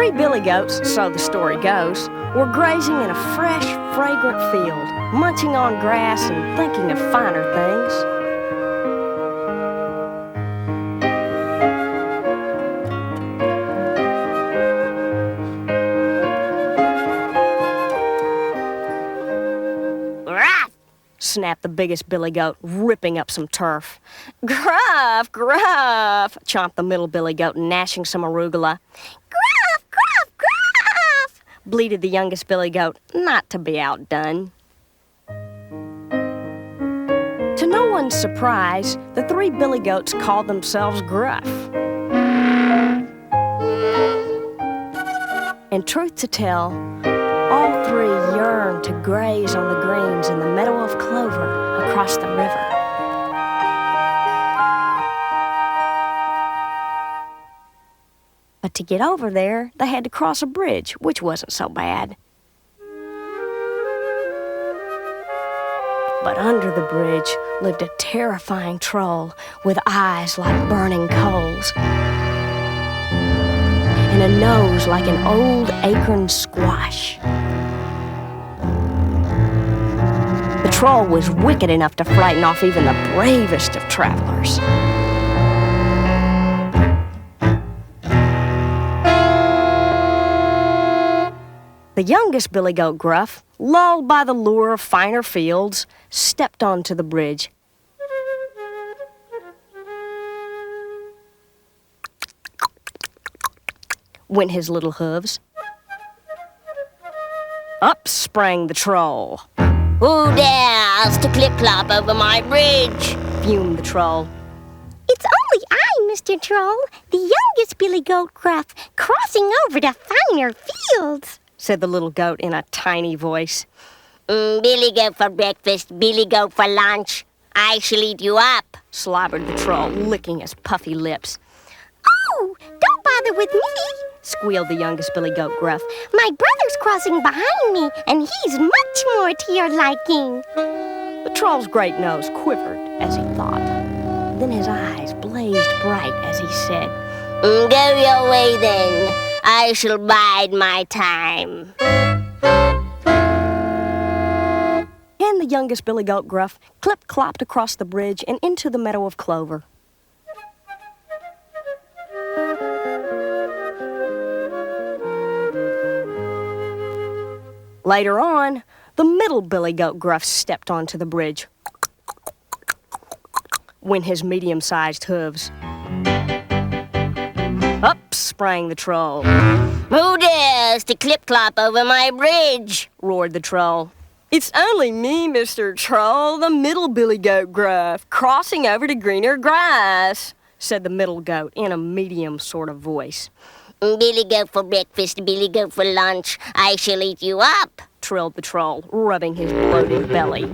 Three billy goats, so the story goes, were grazing in a fresh, fragrant field, munching on grass and thinking of finer things. Gruff! Snapped the biggest billy goat, ripping up some turf. Gruff, Gruff! Chomped the middle billy goat, gnashing some arugula. Gruff, Gruff, Gruff! Bleated the youngest billy goat, not to be outdone. To no one's surprise, the three billy goats called themselves Gruff. And truth to tell, all three yearned to graze on the greens in the meadow of clover across the river. But to get over there, they had to cross a bridge, which wasn't so bad. But under the bridge lived a terrifying troll with eyes like burning coals and a nose like an old acorn squash. The troll was wicked enough to frighten off even the bravest of travelers. The youngest billy goat, Gruff, lulled by the lure of finer fields, stepped onto the bridge. Went his little hooves. Up sprang the troll. Who dares to clip-clop over my bridge? Fumed the troll. It's only I, Mr. Troll, the youngest billy goat, Gruff, crossing over to finer fields, said the little goat in a tiny voice. Billy goat for breakfast, billy goat for lunch. I shall eat you up, slobbered the troll, licking his puffy lips. Oh, don't bother with me, squealed the youngest billy goat, Gruff. My brother's crossing behind me, and he's much more to your liking. The troll's great nose quivered as he thought. Then his eyes blazed bright as he said, Go your way then. I shall bide my time. And the youngest billy goat, Gruff, clip-clopped across the bridge and into the meadow of clover. Later on, the middle billy goat, Gruff, stepped onto the bridge. Went his medium-sized hooves. Up sprang the troll. Who dares to clip-clop over my bridge? Roared the troll. It's only me, Mr. Troll, the middle billy goat, Gruff, crossing over to greener grass, said the middle goat in a medium sort of voice. Billy goat for breakfast, billy goat for lunch. I shall eat you up, trilled the troll, rubbing his bloated belly.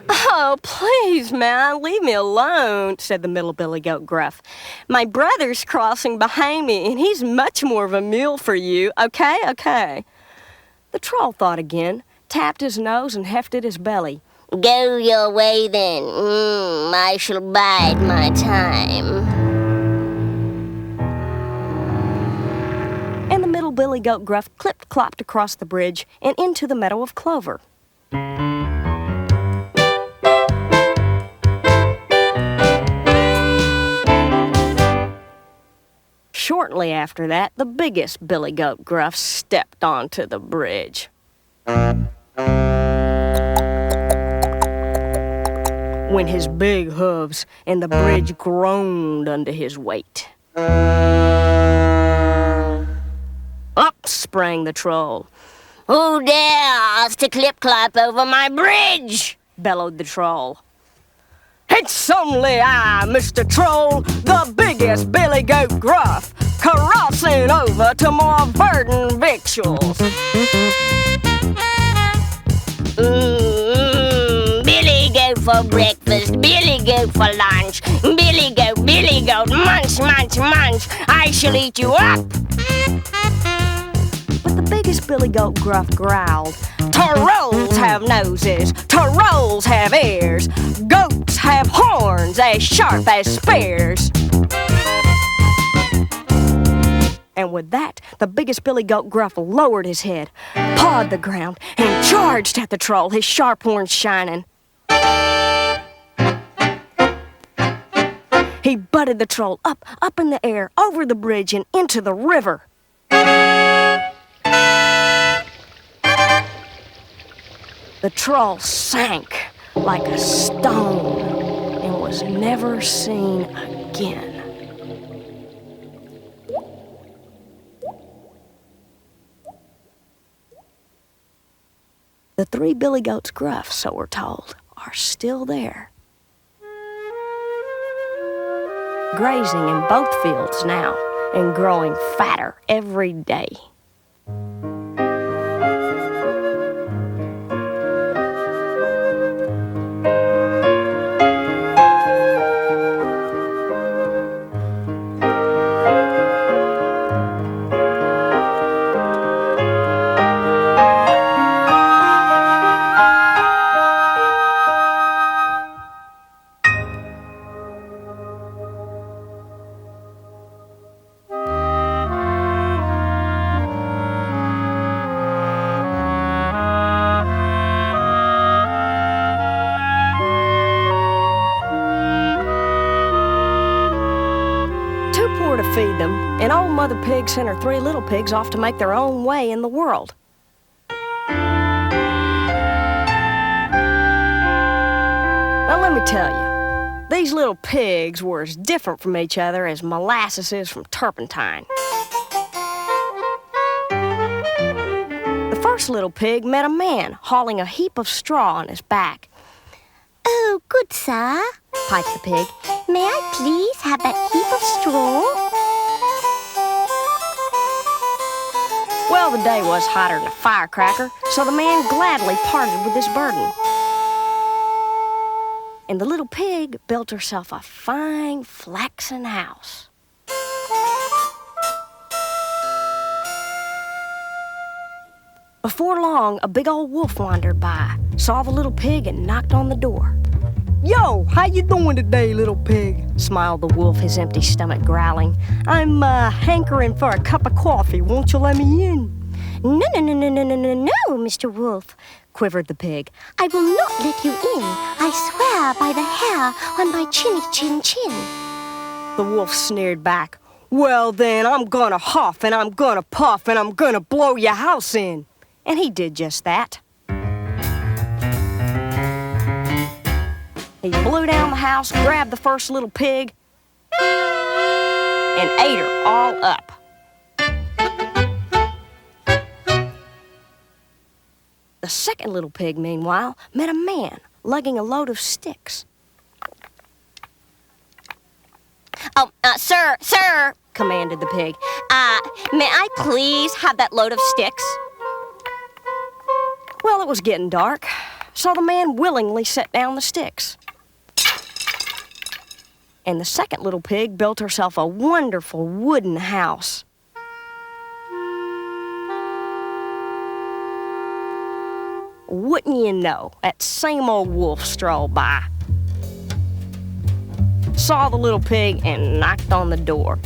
Oh, please, man, leave me alone, said the middle billy goat, Gruff. My brother's crossing behind me, and he's much more of a meal for you, okay? The troll thought again, tapped his nose, and hefted his belly. Go your way then. I shall bide my time. And the middle billy goat, Gruff, clip-clopped across the bridge and into the meadow of clover. Shortly after that, the biggest billy goat, Gruff, stepped onto the bridge. Went his big hooves, and the bridge groaned under his weight. Up sprang the troll. Who dares to clip-clop over my bridge? Bellowed the troll. It's only I, Mr. Troll, the biggest billy goat, Gruff, crossing over to more verdant victuals. Billy goat for breakfast, billy goat for lunch. Billy goat, munch, munch, munch. I shall eat you up. But the biggest billy goat, Gruff, growled. Trolls have noses, trolls have ears, goats have horns as sharp as spears. And with that, the biggest billy goat Gruff lowered his head, pawed the ground, and charged at the troll, his sharp horns shining. He butted the troll up in the air, over the bridge, and into the river. The troll sank like a stone and was never seen again. The 3 billy goats Gruff, so we're told, are still there, grazing in both fields now and growing fatter every day. To feed them, and old Mother Pig sent her 3 little pigs off to make their own way in the world. Now let me tell you, these little pigs were as different from each other as molasses is from turpentine. The first little pig met a man hauling a heap of straw on his back. "Oh, good sir," Piped the pig. "may I please have that heap of straw?" Well, the day was hotter than a firecracker, so the man gladly parted with his burden. And the little pig built herself a fine flaxen house. Before long, a big old wolf wandered by, saw the little pig, and knocked on the door. "Yo, how you doing today, little pig?" smiled the wolf, his empty stomach growling. "I'm hankering for a cup of coffee. Won't you let me in?" "No, Mr. Wolf," quivered the pig. "I will not let you in. I swear by the hair on my chinny chin chin." The wolf sneered back. "Well then, I'm gonna huff, and I'm gonna puff, and I'm gonna blow your house in." And he did just that. He blew down the house, grabbed the first little pig, and ate her all up. The second little pig, meanwhile, met a man lugging a load of sticks. Oh, sir, Commanded the pig. may I please have that load of sticks? Well, it was getting dark, so the man willingly set down the sticks. And the second little pig built herself a wonderful wooden house. Wouldn't you know, that same old wolf strolled by, saw the little pig, and knocked on the door.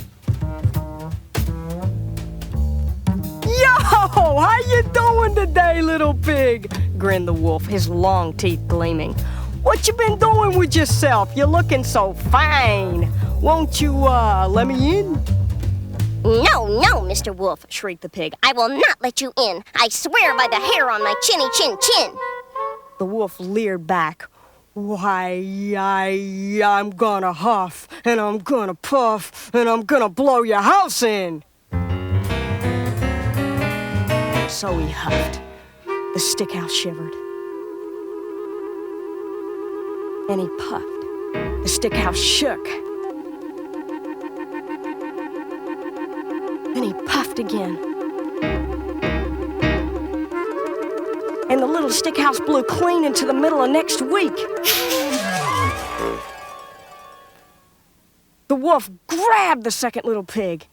"Yo, how you doing today, little pig?" grinned the wolf, his long teeth gleaming. "What you been doing with yourself? You're looking so fine. Won't you, let me in?" No, Mr. Wolf, shrieked the pig. I will not let you in. I swear by the hair on my chinny chin chin. The wolf leered back. "Why, I'm gonna huff, and I'm gonna puff, and I'm gonna blow your house in." So he huffed. The stick house shivered. And he puffed. The stick house shook. Then he puffed again. And the little stick house blew clean into the middle of next week. The wolf grabbed the second little pig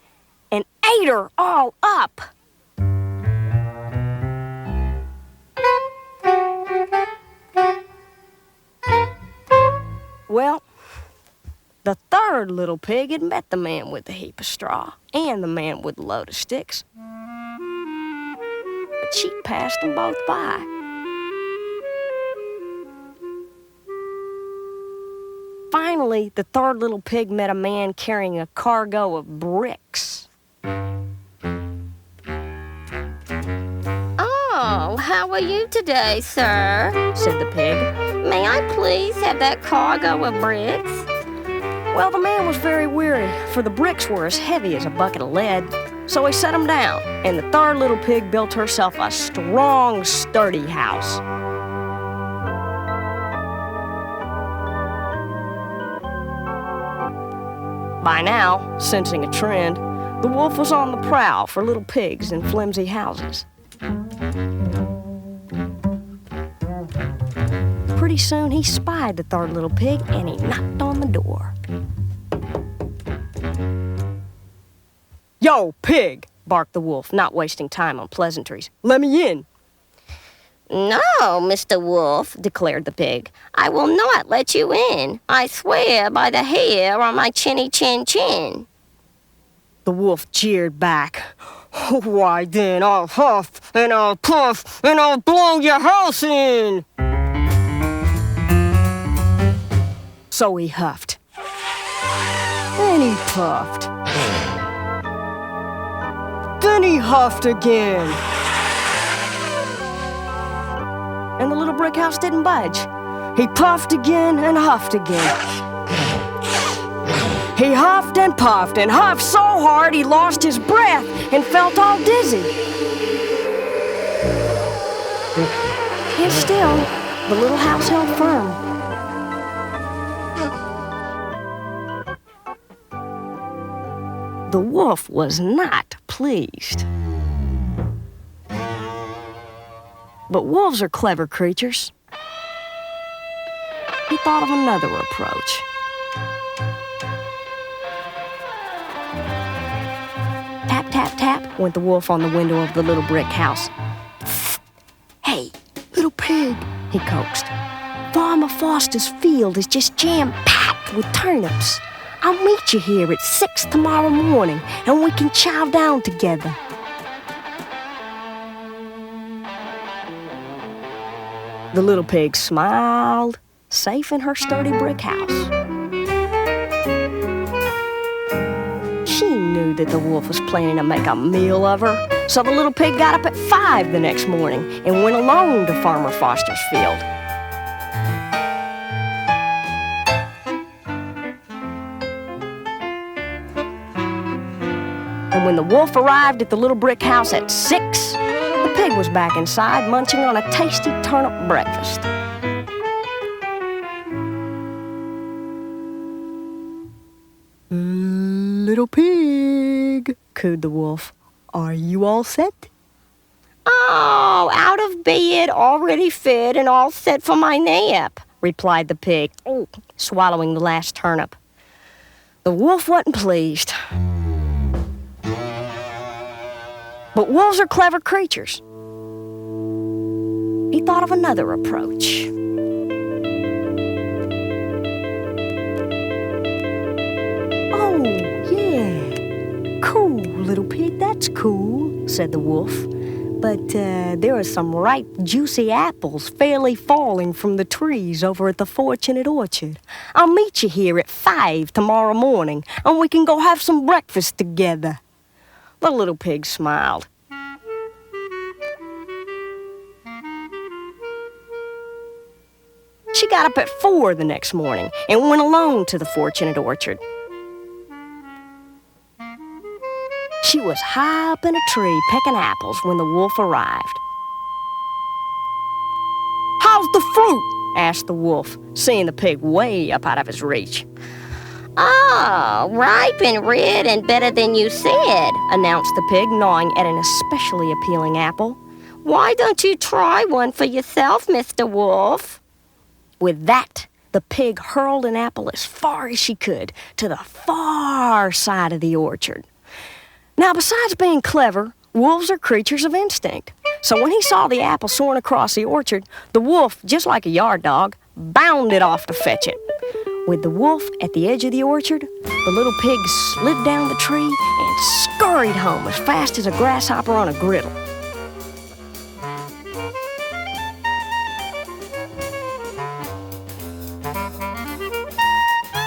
and ate her all up. Well, The third little pig had met the man with the heap of straw and the man with the load of sticks. But she passed them both by. Finally, the third little pig met a man carrying a cargo of bricks. Oh, how are you today, sir? Said the pig. May I please have that cargo of bricks? Well, the man was very weary, for the bricks were as heavy as a bucket of lead. So he set them down, and the third little pig built herself a strong, sturdy house. By now, sensing a trend, the wolf was on the prowl for little pigs in flimsy houses. Pretty soon he spied the third little pig and he knocked on the door. "Yo, pig!" barked the wolf, not wasting time on pleasantries. "Let me in." No, Mr. Wolf, declared the pig. I will not let you in. I swear by the hair on my chinny chin chin. The wolf jeered back. "Why then, I'll huff and I'll puff and I'll blow your house in." So he huffed. And he puffed. Then he huffed again. And the little brick house didn't budge. He puffed again and huffed again. He huffed and huffed so hard he lost his breath and felt all dizzy. And still, the little house held firm. The wolf was not pleased. But wolves are clever creatures. He thought of another approach. Tap, tap, tap went the wolf on the window of the little brick house. "Hey, little pig," he coaxed. "Farmer Foster's field is just jam-packed with turnips. I'll meet you here at 6 tomorrow morning, and we can chow down together." The little pig smiled, safe in her sturdy brick house. She knew that the wolf was planning to make a meal of her, so the little pig got up at 5 the next morning and went alone to Farmer Foster's field. And when the wolf arrived at the little brick house at 6, the pig was back inside munching on a tasty turnip breakfast. "Little pig," cooed the wolf, "are you all set?" Oh, out of bed, already fed, and all set for my nap, replied the pig, swallowing the last turnip. The wolf wasn't pleased. But wolves are clever creatures. He thought of another approach. "Oh, yeah. Cool, little pig, that's cool," said the wolf. "But there are some ripe, juicy apples fairly falling from the trees over at the Fortunate Orchard. I'll meet you here at 5 tomorrow morning, and we can go have some breakfast together." The little pig smiled. She got up at 4 the next morning and went alone to the Fortunate Orchard. She was high up in a tree pecking apples when the wolf arrived. "How's the fruit?" asked the wolf, seeing the pig way up out of his reach. Oh, ripe and red and better than you said, announced the pig, gnawing at an especially appealing apple. Why don't you try one for yourself, Mr. Wolf? With that, the pig hurled an apple as far as she could to the far side of the orchard. Now, besides being clever, wolves are creatures of instinct. So when he saw the apple soaring across the orchard, the wolf, just like a yard dog, bounded off to fetch it. With the wolf at the edge of the orchard, the little pig slid down the tree and scurried home as fast as a grasshopper on a griddle.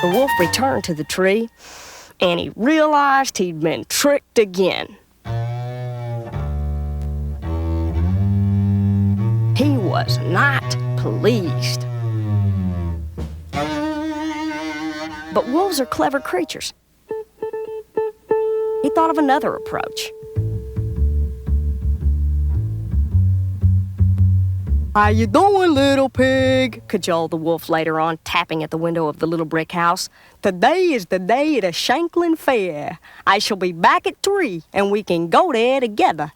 The wolf returned to the tree, and he realized he'd been tricked again. He was not pleased. But wolves are clever creatures. He thought of another approach. "How you doing, little pig?" cajoled the wolf later on, tapping at the window of the little brick house. "Today is the day at the Shanklin Fair. I shall be back at 3, and we can go there together."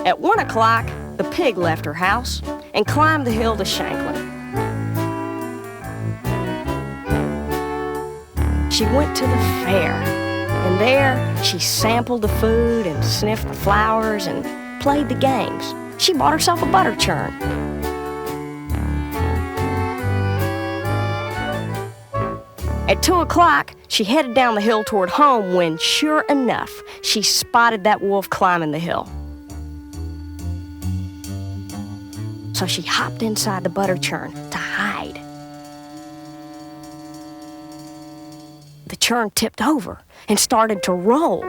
At 1 o'clock, the pig left her house and climbed the hill to Shanklin. She went to the fair, and there she sampled the food and sniffed the flowers and played the games. She bought herself a butter churn. At 2 o'clock, she headed down the hill toward home when, sure enough, she spotted that wolf climbing the hill. So she hopped inside the butter churn to hide. The churn tipped over and started to roll.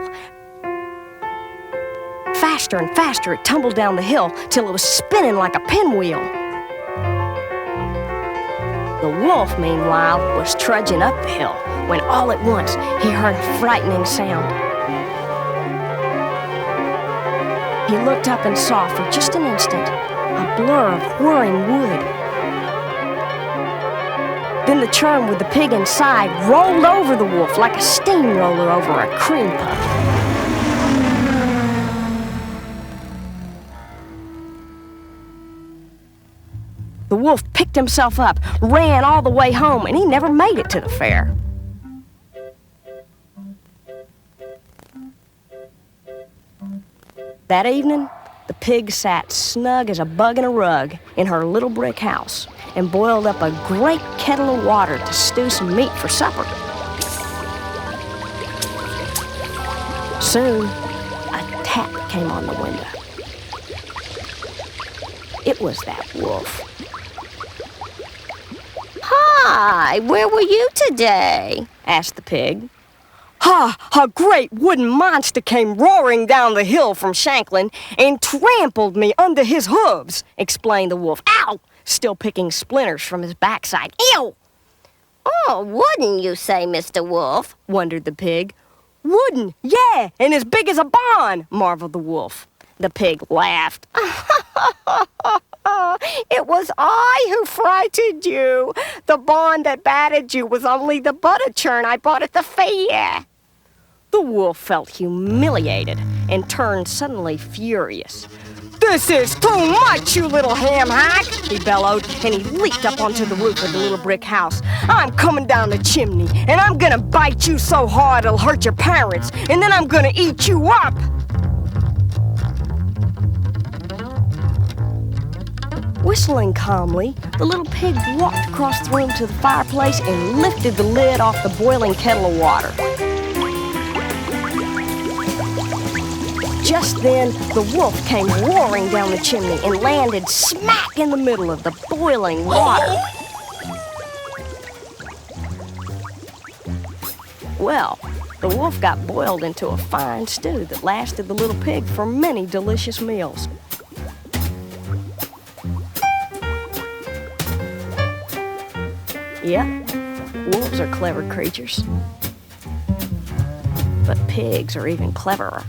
Faster and faster, it tumbled down the hill till it was spinning like a pinwheel. The wolf, meanwhile, was trudging up the hill when all at once he heard a frightening sound. He looked up and saw for just an instant a blur of whirring wood. Then the churn with the pig inside rolled over the wolf like a steamroller over a cream puff. The wolf picked himself up, ran all the way home, and he never made it to the fair. That evening, the pig sat snug as a bug in a rug in her little brick house and boiled up a great kettle of water to stew some meat for supper. Soon, a tap came on the window. It was that wolf. "Hi, where were you today?" asked the pig. A great wooden monster came roaring down the hill from Shanklin and trampled me under his hooves, explained the wolf. Ow! Still picking splinters from his backside. Ew! "Oh, wouldn't you say, Mr. Wolf?" wondered the pig. Wooden, yeah, and as big as a barn, marveled the wolf. The pig laughed. "It was I who frightened you. The barn that battered you was only the butter churn I bought at the fair." The wolf felt humiliated and turned suddenly furious. "This is too much, you little ham hack!" he bellowed, and he leaped up onto the roof of the little brick house. "I'm coming down the chimney, and I'm gonna bite you so hard it'll hurt your parents, and then I'm gonna eat you up!" Whistling calmly, the little pig walked across the room to the fireplace and lifted the lid off the boiling kettle of water. Just then, the wolf came roaring down the chimney and landed smack in the middle of the boiling water. Well, the wolf got boiled into a fine stew that lasted the little pig for many delicious meals. Yep, wolves are clever creatures. But pigs are even cleverer.